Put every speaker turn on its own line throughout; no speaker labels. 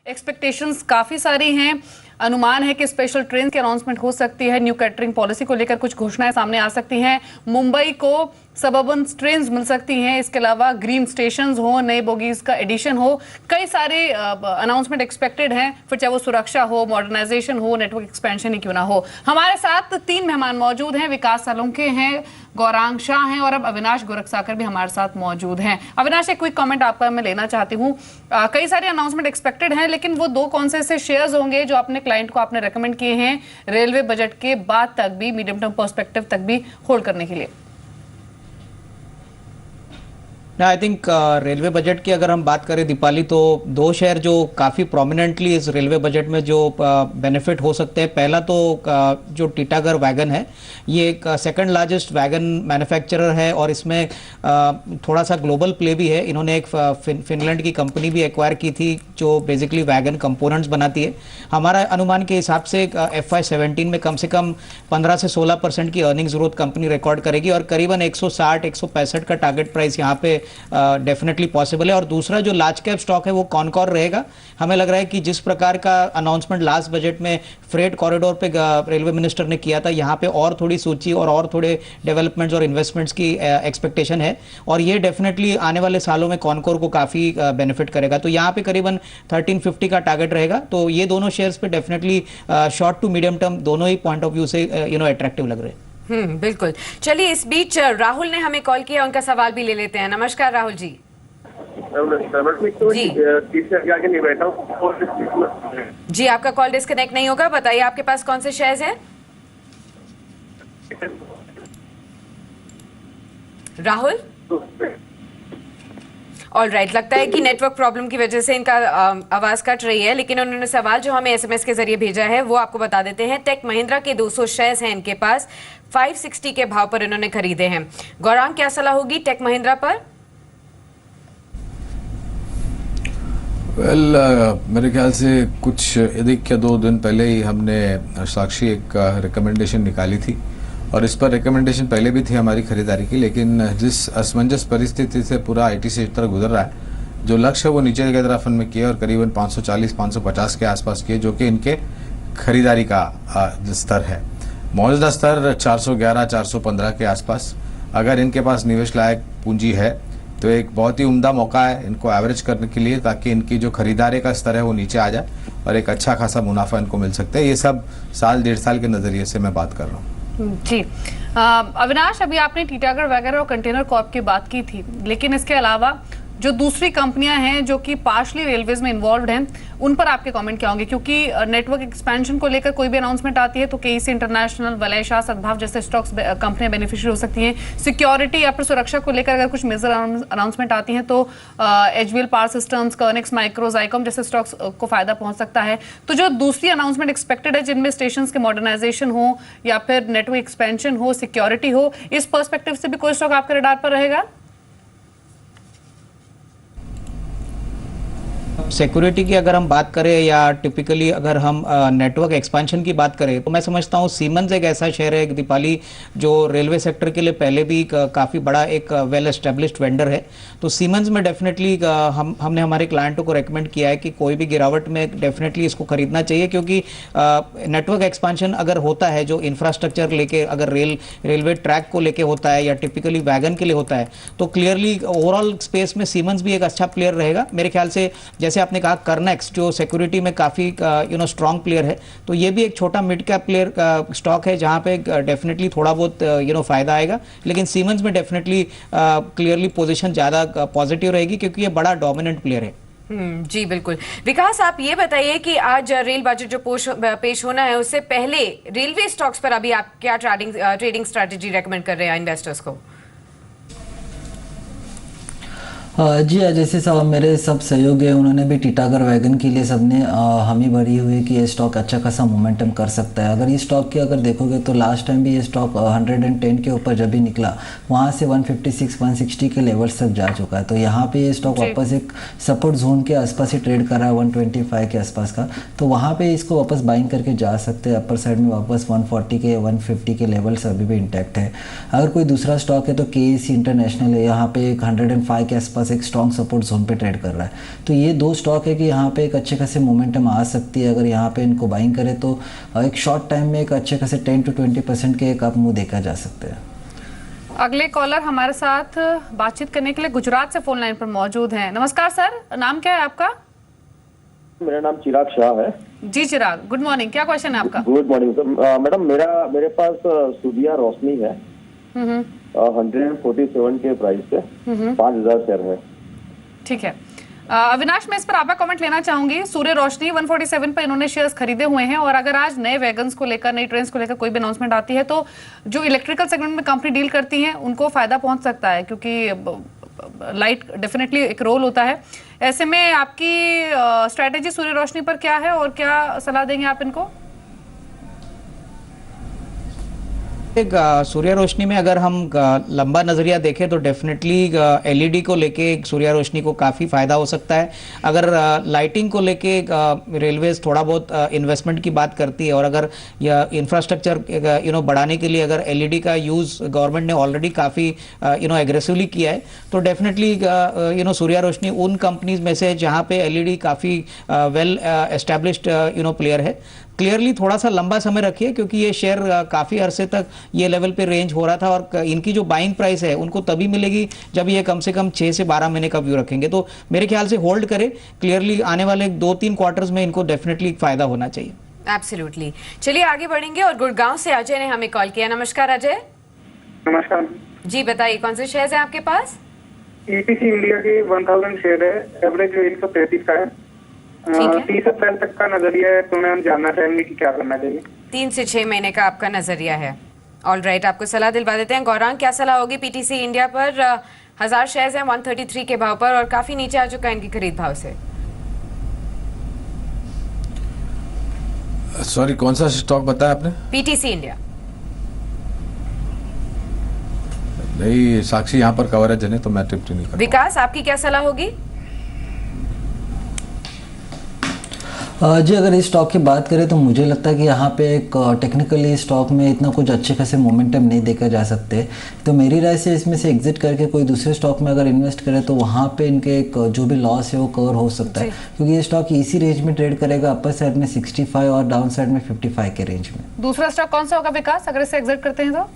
Expectations काफी सारी हैं। अनुमान है कि स्पेशल ट्रेन की अनाउंसमेंट हो सकती है। न्यू कैटरिंग पॉलिसी को लेकर कुछ घोषणाएं सामने आ सकती हैं। मुंबई को सबअर्बन ट्रेन्स मिल सकती हैं। इसके अलावा ग्रीन स्टेशंस हो, नए बोगीज का एडिशन हो, कई सारे अनाउंसमेंट एक्सपेक्टेड हैं। फिर चाहे वो सुरक्षा हो, मॉडर्नाइजेशन हो, नेटवर्क एक्सपेंशन ही क्यों ना हो। हमारे साथ 3 मेहमान मौजूद हैं। विकास सालुंखे हैं, गौरांग शाह हैं और अब अविनाश गोरखसाकर भी हमारे साथ मौजूद हैं। अविनाश, एक क्विक कमेंट आपका मैं लेना चाहती हूँ। कई सारे अनाउंसमेंट एक्सपेक्टेड हैं, लेकिन वो 2 कौन से ऐसे शेयर्स होंगे जो अपने क्लाइंट को आपने रेकमेंड किए हैं रेलवे बजट के बाद तक भी, मीडियम टर्म पर्सपेक्टिव तक भी होल्ड करने के लिए?
आई थिंक रेलवे बजट की अगर हम बात करें दीपाली, तो 2 शेयर जो काफ़ी प्रोमिनेंटली इस रेलवे बजट में जो बेनिफिट हो सकते हैं। पहला तो जो टीटागढ़ वैगन है, ये एक सेकंड लार्जेस्ट वैगन मैन्युफैक्चरर है और इसमें थोड़ा सा ग्लोबल प्ले भी है। इन्होंने एक फिनलैंड की कंपनी भी एक्वायर की थी जो बेसिकली वैगन कंपोनेंट्स बनाती है। हमारा अनुमान के हिसाब से FY17 में कम से कम 15 से 16% की अर्निंग्स ग्रोथ कंपनी रिकॉर्ड करेगी और करीबन 160-165 का टारगेट प्राइस यहाँ पे डेफिनेटली पॉसिबल है। और दूसरा जो लार्ज कैप स्टॉक है वो कॉनकॉर रहेगा। हमें लग रहा है कि जिस प्रकार का अनाउंसमेंट लास्ट बजट में फ्रेट कॉरिडोर पे रेलवे मिनिस्टर ने किया था, यहाँ पे और थोड़ी सूची और थोड़े डेवलपमेंट्स और इन्वेस्टमेंट्स की एक्सपेक्टेशन है और ये डेफिनेटली आने वाले सालों में कॉनकॉर को काफ़ी बेनिफिट करेगा। तो यहाँ पे करीबन 1350 का टारगेट रहेगा। तो ये दोनों शेयर्स पे definitely short to medium term दोनों ही पॉइंट ऑफ व्यू से अट्रैक्टिव लग रहे हैं।
बिल्कुल। चलिए, इस बीच राहुल ने हमें कॉल किया, उनका सवाल भी ले लेते हैं। नमस्कार राहुल जी। जी, आपका कॉल डिस्कनेक्ट नहीं होगा। बताइए आपके पास कौन से शेयर्स हैं? राहुल? ऑल राइट, लगता है कि नेटवर्क प्रॉब्लम की वजह से इनका आवाज कट रही है, लेकिन उन्होंने सवाल जो हमें SMS के जरिए भेजा है वो आपको बता देते हैं। टेक महिंद्रा के 200 शेयर्स हैं इनके पास, 560 के भाव पर इन्होंने खरीदे हैं। गौरांग, क्या सलाह होगी टेक महिंद्रा पर?
मेरे ख्याल से कुछ 1 या 2 दिन पहले ही हमने साक्षी एक रिकमेंडेशन निकाली थी और इस पर रिकमेंडेशन पहले भी थी हमारी खरीदारी की, लेकिन जिस असमंजस परिस्थिति से पूरा IT सेक्टर गुजर रहा है, जो लक्ष्य है वो नीचे की तरफ में किए और करीबन 540-550 के आसपास किए, जो कि इनके खरीदारी का स्तर है। मौजूदा स्तर 411-415 के आसपास। अगर इनके पास निवेश लायक पूंजी है तो एक बहुत ही उम्दा मौका है इनको एवरेज करने के लिए, ताकि इनकी जो खरीदारी का स्तर है वो नीचे आ जाए और एक अच्छा खासा मुनाफा इनको मिल सकता है। ये सब साल 1.5 साल के नज़रिए से मैं बात कर रहा हूँ।
जी, अविनाश, अभी आपने टीटागढ़ वगैरह और कंटेनर कॉर्प की बात की थी, लेकिन इसके अलावा जो दूसरी कंपनियां हैं जो कि पार्शली रेलवेज में इन्वॉल्व हैं, उन पर आपके कमेंट क्या होंगे? क्योंकि नेटवर्क एक्सपेंशन को लेकर कोई भी अनाउंसमेंट आती है तो KEC इंटरनेशनल, वलय शाह, सद्भाव जैसे स्टॉक्स कंपनियां बेनिफिशियरी हो सकती हैं। सिक्योरिटी या फिर सुरक्षा को लेकर अगर कुछ मेजर अनाउंसमेंट आती हैं तो HVL पावर सिस्टम्स, कर्निक्स माइक्रो, जाइकॉम जैसे स्टॉक्स को फायदा पहुंच सकता है। तो जो दूसरी अनाउंसमेंट एक्सपेक्टेड है जिनमें स्टेशन के मॉडर्नाइजेशन हो या फिर नेटवर्क एक्सपेंशन हो, सिक्योरिटी हो, इस पर्सपेक्टिव से भी कोई स्टॉक आपके रडार पर रहेगा?
सिक्योरिटी की अगर हम बात करें या टिपिकली अगर हम नेटवर्क एक्सपेंशन की बात करें तो मैं समझता हूँ सीमेंस एक ऐसा शेयर है दीपाली जो रेलवे सेक्टर के लिए पहले भी काफ़ी बड़ा एक वेल एस्टेब्लिश्ड वेंडर है। तो सीमेंस में डेफिनेटली हमने हमारे क्लाइंटों को रेकमेंड किया है कि कोई भी गिरावट में डेफिनेटली इसको खरीदना चाहिए, क्योंकि नेटवर्क एक्सपेंशन अगर होता है जो इंफ्रास्ट्रक्चर लेके, अगर रेलवे ट्रैक को लेके होता है या टिपिकली वैगन के लिए होता है, तो क्लियरली ओवरऑल स्पेस में सीमेंस भी एक अच्छा प्लेयर रहेगा। मेरे ख्याल से जैसे आपने कहा कर्नेक्स जो सिक्योरिटी में काफ़ी स्ट्रॉन्ग प्लेयर है, तो ये भी एक छोटा मिड कैप प्लेयर का स्टॉक है जहां पे डेफिनेटली थोड़ा बहुत फायदा आएगा, लेकिन सीमेंस में डेफिनेटली क्लियरली पोजीशन ज़्यादा पॉजिटिव रहेगी क्योंकि ये बड़ा डोमिनेंट प्लेयर है।
जी बिल्कुल। विकास, आप ये बताइए कि आज रेल बजट जो पेश होना है उससे पहले रेलवे स्टॉक्स पर अभी आप क्या ट्रेडिंग स्ट्रैटेजी रेकमेंड कर रहे हैं इन्वेस्टर्स को?
जी, जैसे सब मेरे सब सहयोगी है उन्होंने भी टीटागढ़ वैगन के लिए सबने हामी भरी हुई कि ये स्टॉक अच्छा खासा मोमेंटम कर सकता है। अगर ये स्टॉक की अगर देखोगे तो लास्ट टाइम भी ये स्टॉक 110 के ऊपर जब भी निकला वहाँ से 156-160 के लेवल्स तक जा चुका है। तो यहाँ पे ये स्टॉक वापस एक सपोर्ट जोन के आसपास ही ट्रेड कर रहा है 125 के आसपास का, तो वहाँ पर इसको वापस बाइंग करके जा सकते हैं। अपर साइड में वापस 140 के 150 के लेवल्स अभी भी इंटैक्ट है। अगर कोई दूसरा स्टॉक है तो KEC इंटरनेशनल है, यहाँ पे 105 के आसपास आसपास एक स्ट्रॉन्ग सपोर्ट जोन पे ट्रेड कर रहा है। तो ये दो स्टॉक है कि यहाँ पे एक अच्छे खासे मोमेंटम आ सकती है। अगर यहाँ पे इनको बाइंग करें तो एक शॉर्ट टाइम में एक अच्छे खासे 10 to 20% के एक अप मूव देखा जा सकता है।
अगले कॉलर हमारे साथ बातचीत करने के लिए गुजरात से फोन लाइन पर मौजूद हैं। नमस्कार सर, नाम क्या है आपका?
मेरा नाम चिराग शाह है।
जी चिराग, गुड मॉर्निंग, क्या क्वेश्चन है आपका?
Good morning sir. मैडम मेरे पास सूर्या रोशनी है 147 के प्राइस से 5000 शेयर है।
ठीक है अविनाश, मैं इस पर आपका कमेंट लेना चाहूंगी। सूर्य रोशनी 147 पर इन्होंने शेयर्स खरीदे हुए हैं और अगर आज नए वैगन्स को लेकर, नई ट्रेन्स को लेकर कोई भी अनाउंसमेंट आती है तो जो इलेक्ट्रिकल सेगमेंट में कंपनी डील करती है उनको फायदा पहुंच सकता है, क्योंकि लाइट डेफिनेटली एक रोल होता है। ऐसे में आपकी स्ट्रैटेजी सूर्य रोशनी पर क्या है और क्या सलाह देंगे आप इनको?
सूर्य रोशनी में अगर हम लंबा नजरिया देखें तो डेफिनेटली एलईडी को लेके सूर्य रोशनी को काफ़ी फायदा हो सकता है। अगर लाइटिंग को लेके रेलवेज थोड़ा बहुत इन्वेस्टमेंट की बात करती है और अगर यह इंफ्रास्ट्रक्चर बढ़ाने के लिए अगर एलईडी का यूज़ गवर्नमेंट ने ऑलरेडी काफ़ी एग्रेसिवली किया है तो डेफिनेटली सूर्य रोशनी उन कंपनीज में से जहाँ पे एलईडी काफ़ी वेल एस्टेब्लिश्ड प्लेयर है। क्लियरली थोड़ा सा लंबा समय रखिए क्योंकि ये शेयर काफ़ी अरसे तक ये लेवल पे रेंज हो रहा था और इनकी जो बाइंग प्राइस है उनको तभी मिलेगी जब ये कम से कम 6 से 12 महीने का व्यू रखेंगे। तो मेरे ख्याल से होल्ड करें। क्लियरली आने वाले 2-3 क्वार्टर्स में इनको डेफिनेटली फायदा होना चाहिए।
एब्सोल्युटली। चलिए आगे बढ़ेंगे और गुड़गांव से अजय ने हमें कॉल किया। नमस्कार अजय।
नमस्कार
जी बताइए, कौन से शेयर है आपके पास?
ईपीसी इंडिया के 1000 शेयर है, एवरेज 133 का है। 30 अप्रैल तक का नजरिया है, तो मैं हम जानना चाहेंगे कि क्या करना चाहिए।
3 से 6 महीने का आपका नजरिया है। ऑल राइट, आपको सलाह दिलवा देते हैं। गौरांग, क्या सलाह होगी पीटीसी इंडिया पर? 1000 शेयर्स हैं 133 के भाव पर और काफी नीचे आ चुका है इनकी खरीद भाव से।
सॉरी, कौन सा स्टॉक बताया आपने?
PTC India.
नहीं, साक्षी यहाँ पर कवरेज है तो मैं टिप्पणी नहीं करूंगा।
विकास, आपकी क्या सलाह होगी?
जी अगर इस स्टॉक की बात करें तो मुझे लगता है कि यहाँ पे एक टेक्निकली स्टॉक में इतना कुछ अच्छे खासे मोमेंटम नहीं देखा जा सकते। तो मेरी राय से इसमें से एग्जिट करके कोई दूसरे स्टॉक में अगर इन्वेस्ट करें तो वहाँ पे इनके एक जो भी लॉस है वो कवर हो सकता है, क्योंकि ये स्टॉक इसी रेंज में ट्रेड करेगा, अपर साइड में 65 और डाउन साइड में 55 के रेंज में।
दूसरा स्टॉक कौन सा होगा विकास अगर इसे एग्जिट करते हैं तो?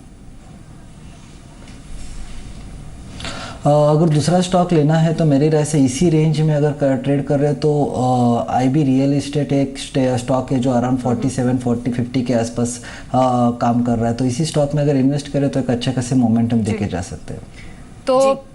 अगर दूसरा स्टॉक लेना है तो मेरी राय से इसी रेंज में अगर ट्रेड कर रहे हैं तो आईबी रियल एस्टेट एक स्टॉक है जो अराउंड 47-50 के आसपास काम कर रहा है। तो इसी स्टॉक में अगर इन्वेस्ट करें तो एक अच्छा खासे मोमेंटम देखे जा सकते हैं।
तो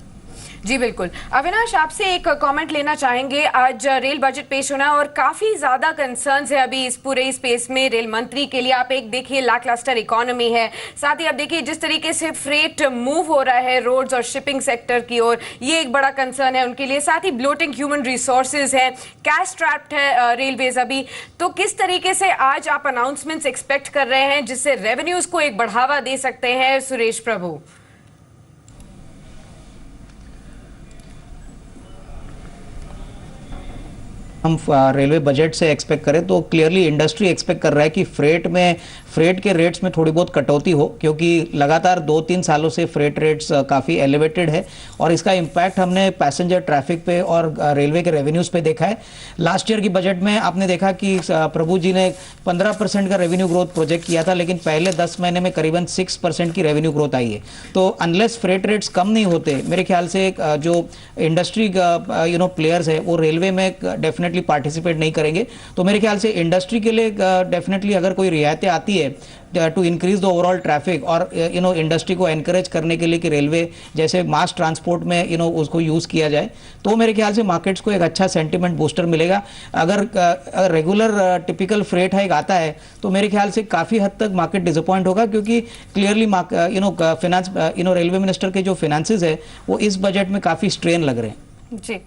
जी बिल्कुल। अविनाश, आपसे एक कमेंट लेना चाहेंगे। आज रेल बजट पेश होना और काफी ज्यादा कंसर्न्स है अभी इस पूरे स्पेस में रेल मंत्री के लिए। आप एक देखिए लैकलस्टर इकोनॉमी है, साथ ही आप देखिए जिस तरीके से फ्रेट मूव हो रहा है रोड्स और शिपिंग सेक्टर की ओर, ये एक बड़ा कंसर्न है उनके लिए। साथ ही ब्लोटिंग ह्यूमन रिसोर्सेज है, कैश ट्रैप्ड है रेलवेज अभी। तो किस तरीके से आज आप अनाउंसमेंट्स एक्सपेक्ट कर रहे हैं जिससे रेवेन्यूज को एक बढ़ावा दे सकते हैं? सुरेश प्रभु।
हम रेलवे बजट से एक्सपेक्ट करें तो क्लियरली इंडस्ट्री एक्सपेक्ट कर रहा है कि फ्रेट के रेट्स में थोड़ी बहुत कटौती हो, क्योंकि लगातार 2-3 सालों से फ्रेट रेट्स काफ़ी एलिवेटेड है और इसका इम्पैक्ट हमने पैसेंजर ट्रैफिक पे और रेलवे के रेवेन्यूज़ पे देखा है। लास्ट ईयर की बजट में आपने देखा कि प्रभु जी ने 15% का रेवेन्यू ग्रोथ प्रोजेक्ट किया था, लेकिन पहले 10 महीने में करीबन 6% की रेवेन्यू ग्रोथ आई है। तो अनलेस फ्रेट रेट्स कम नहीं होते, मेरे ख्याल से जो इंडस्ट्री प्लेयर्स है वो रेलवे में डेफिनेटली पार्टिसिपेट नहीं करेंगे। तो मेरे ख्याल से इंडस्ट्री के लिए डेफिनेटली अगर कोई रियायतें आती है to increase the overall traffic और इंडस्ट्री को एनकरेज करने के लिए कि रेलवे जैसे मास ट्रांसपोर्ट में उसको यूज किया जाए, तो मेरे ख्याल से मार्केट्स को एक अच्छा सेंटिमेंट बूस्टर मिलेगा। अगर रेगुलर टिपिकल फ्रेट हाइक आता है तो मेरे ख्याल से काफी हद तक मार्केट डिसअपॉइंट होगा, क्योंकि क्लियरली फाइनेंस रेलवे मिनिस्टर के जो फाइनेंसेस है वो इस बजट में काफी स्ट्रेन लग रहे हैं।
जी